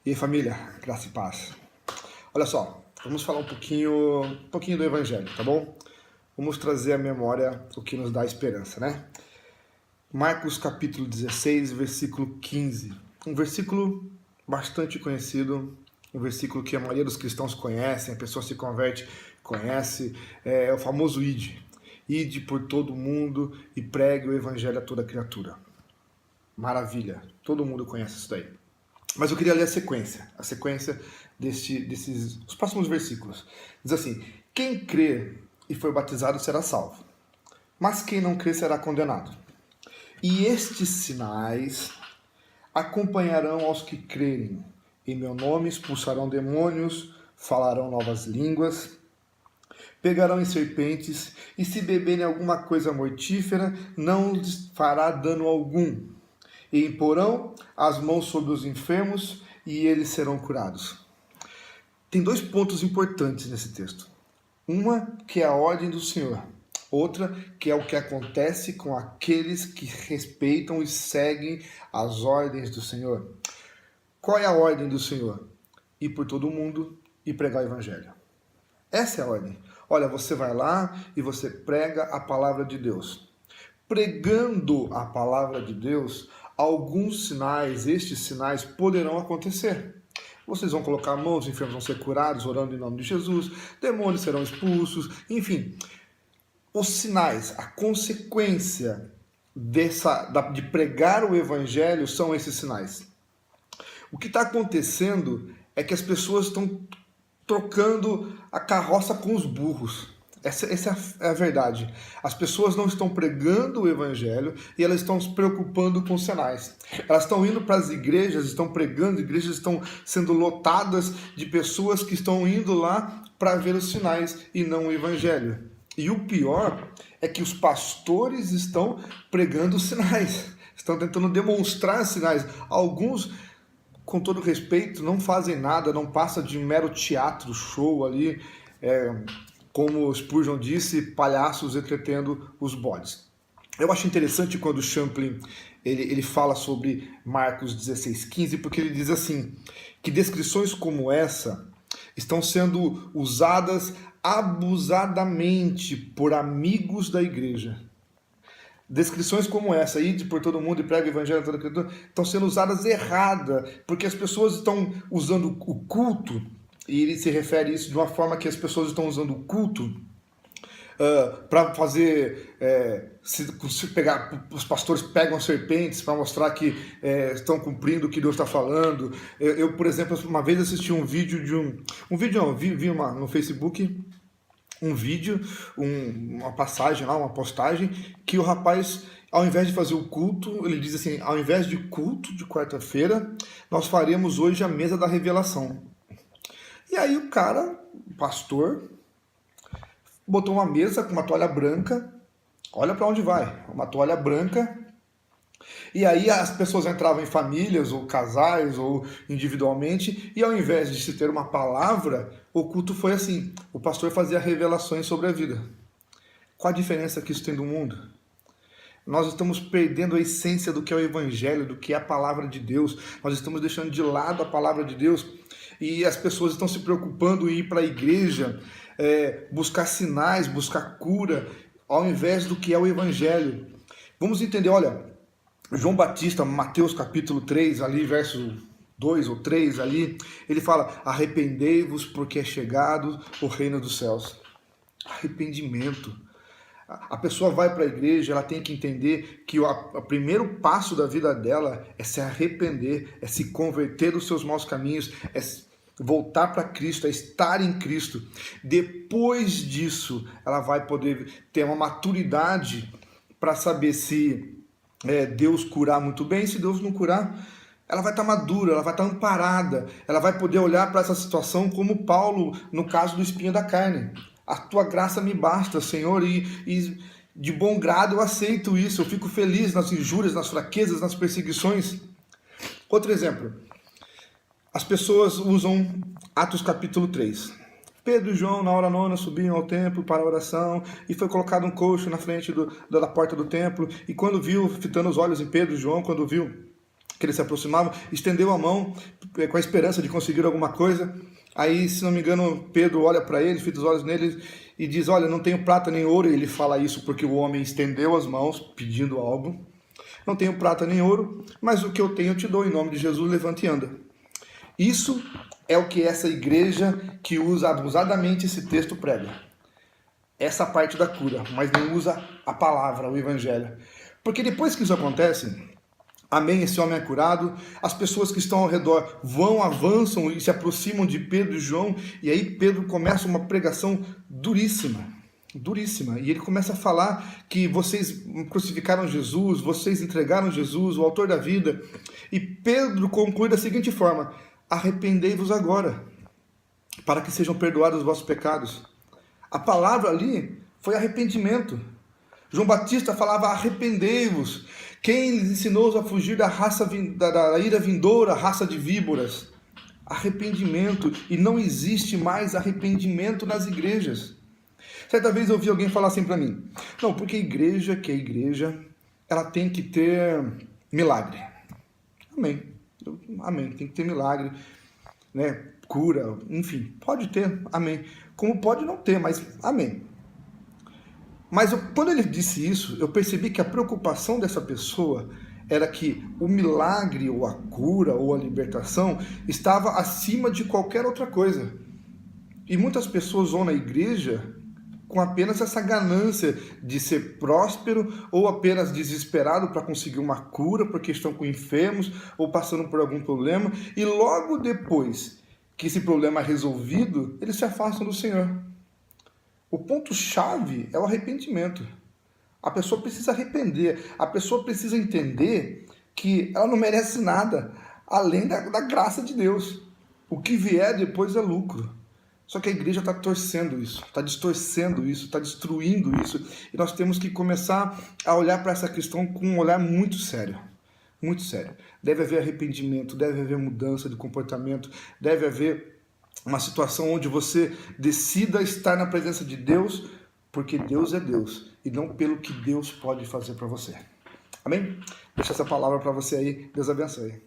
E aí, família, graça e paz. Olha só, vamos falar um pouquinho do Evangelho, tá bom? Vamos trazer à memória o que nos dá esperança, né? Marcos capítulo 16, versículo 15. Um versículo bastante conhecido, um versículo que a maioria dos cristãos conhecem, a pessoa se converte, conhece, é o famoso Ide. Ide por todo mundo e pregue o Evangelho a toda criatura. Maravilha, todo mundo conhece isso daí. Mas eu queria ler a sequência os próximos versículos. Diz assim: quem crê e foi batizado será salvo, mas quem não crê será condenado. E estes sinais acompanharão aos que crerem. Em meu nome expulsarão demônios, falarão novas línguas, pegarão em serpentes, e se beberem alguma coisa mortífera, não lhes fará dano algum. E imporão as mãos sobre os enfermos e eles serão curados. Tem dois pontos importantes nesse texto. Uma que é a ordem do Senhor. Outra que é o que acontece com aqueles que respeitam e seguem as ordens do Senhor. Qual é a ordem do Senhor? Ir por todo mundo e pregar o Evangelho. Essa é a ordem. Olha, você vai lá e você prega a palavra de Deus. Pregando a palavra de Deus, alguns sinais, estes sinais poderão acontecer. Vocês vão colocar a mão, os enfermos vão ser curados, orando em nome de Jesus, demônios serão expulsos, enfim. Os sinais, a consequência de pregar o Evangelho são esses sinais. O que está acontecendo é que as pessoas estão trocando a carroça com os burros. Essa é a verdade. As pessoas não estão pregando o Evangelho e elas estão se preocupando com sinais. Elas estão indo para as igrejas, estão pregando, igrejas estão sendo lotadas de pessoas que estão indo lá para ver os sinais e não o Evangelho. E o pior é que os pastores estão pregando os sinais, estão tentando demonstrar sinais. Alguns, com todo respeito, não fazem nada, não passa de mero teatro, show ali, como Spurgeon disse, palhaços entretendo os bodes. Eu acho interessante quando Champlin ele fala sobre Marcos 16:15, porque ele diz assim, que descrições como essa estão sendo usadas abusadamente por amigos da igreja. Descrições como essa, ide por todo mundo e prega o Evangelho a toda criatura, estão sendo usadas errada, porque as pessoas estão usando o culto. E ele se refere a isso de uma forma que as pessoas estão usando o culto para fazer, se pegar, os pastores pegam serpentes para mostrar que estão cumprindo o que Deus está falando. Eu, por exemplo, uma vez assisti um vídeo vi no Facebook um vídeo, uma passagem lá, uma postagem, que o rapaz, ao invés de fazer o culto, ele diz assim, ao invés de culto de quarta-feira, nós faremos hoje a mesa da revelação. E aí o cara, o pastor, botou uma mesa com uma toalha branca, olha para onde vai, uma toalha branca, e aí as pessoas entravam em famílias, ou casais, ou individualmente, e ao invés de se ter uma palavra, o culto foi assim, o pastor fazia revelações sobre a vida. Qual a diferença que isso tem do mundo? Nós estamos perdendo a essência do que é o Evangelho, do que é a palavra de Deus, nós estamos deixando de lado a palavra de Deus, e as pessoas estão se preocupando em ir para a igreja, buscar sinais, buscar cura, ao invés do que é o Evangelho. Vamos entender, olha, João Batista, Mateus capítulo 3, ali, verso 2 ou 3, ali, ele fala, arrependei-vos porque é chegado o reino dos céus. Arrependimento. A pessoa vai para a igreja, ela tem que entender que o primeiro passo da vida dela é se arrepender, é se converter dos seus maus caminhos, é voltar para Cristo, é estar em Cristo. Depois disso, ela vai poder ter uma maturidade para saber se Deus curar muito bem. Se Deus não curar, ela vai estar madura, ela vai estar amparada, ela vai poder olhar para essa situação como Paulo, no caso do espinho da carne. A tua graça me basta, Senhor, e de bom grado eu aceito isso, eu fico feliz nas injúrias, nas fraquezas, nas perseguições. Outro exemplo, as pessoas usam Atos capítulo 3. Pedro e João, na hora nona, subiam ao templo para a oração, e foi colocado um coxo na frente da porta do templo, e quando viu, fitando os olhos em Pedro e João, quando viu que eles se aproximavam, estendeu a mão com a esperança de conseguir alguma coisa. Aí, se não me engano, Pedro olha para ele, fita os olhos nele e diz, olha, não tenho prata nem ouro. E ele fala isso porque o homem estendeu as mãos pedindo algo. Não tenho prata nem ouro, mas o que eu tenho eu te dou, em nome de Jesus, levante e anda. Isso é o que essa igreja que usa abusadamente esse texto prega. Essa parte da cura, mas não usa a palavra, o evangelho. Porque depois que isso acontece, amém, esse homem é curado, as pessoas que estão ao redor avançam e se aproximam de Pedro e João, e aí Pedro começa uma pregação duríssima, e ele começa a falar que vocês crucificaram Jesus, vocês entregaram Jesus, o autor da vida, e Pedro conclui da seguinte forma, arrependei-vos agora, para que sejam perdoados os vossos pecados. A palavra ali foi arrependimento. João Batista falava arrependei-vos. Quem lhes ensinou a fugir da ira vindoura, raça de víboras? Arrependimento. E não existe mais arrependimento nas igrejas. Certa vez eu ouvi alguém falar assim para mim, não, porque a igreja, ela tem que ter milagre. Amém. Amém. Tem que ter milagre, né? Cura, enfim, pode ter, amém. Como pode não ter, mas amém. Mas quando ele disse isso, eu percebi que a preocupação dessa pessoa era que o milagre, ou a cura, ou a libertação, estava acima de qualquer outra coisa. E muitas pessoas vão na igreja com apenas essa ganância de ser próspero, ou apenas desesperado para conseguir uma cura, porque estão com enfermos, ou passando por algum problema, e logo depois que esse problema é resolvido, eles se afastam do Senhor. O ponto-chave é o arrependimento. A pessoa precisa arrepender, a pessoa precisa entender que ela não merece nada, além da graça de Deus. O que vier depois é lucro. Só que a igreja está torcendo isso, está distorcendo isso, está destruindo isso, e nós temos que começar a olhar para essa questão com um olhar muito sério. Muito sério. Deve haver arrependimento, deve haver mudança de comportamento, deve haver uma situação onde você decida estar na presença de Deus, porque Deus é Deus, e não pelo que Deus pode fazer para você. Amém? Deixa essa palavra para você aí. Deus abençoe.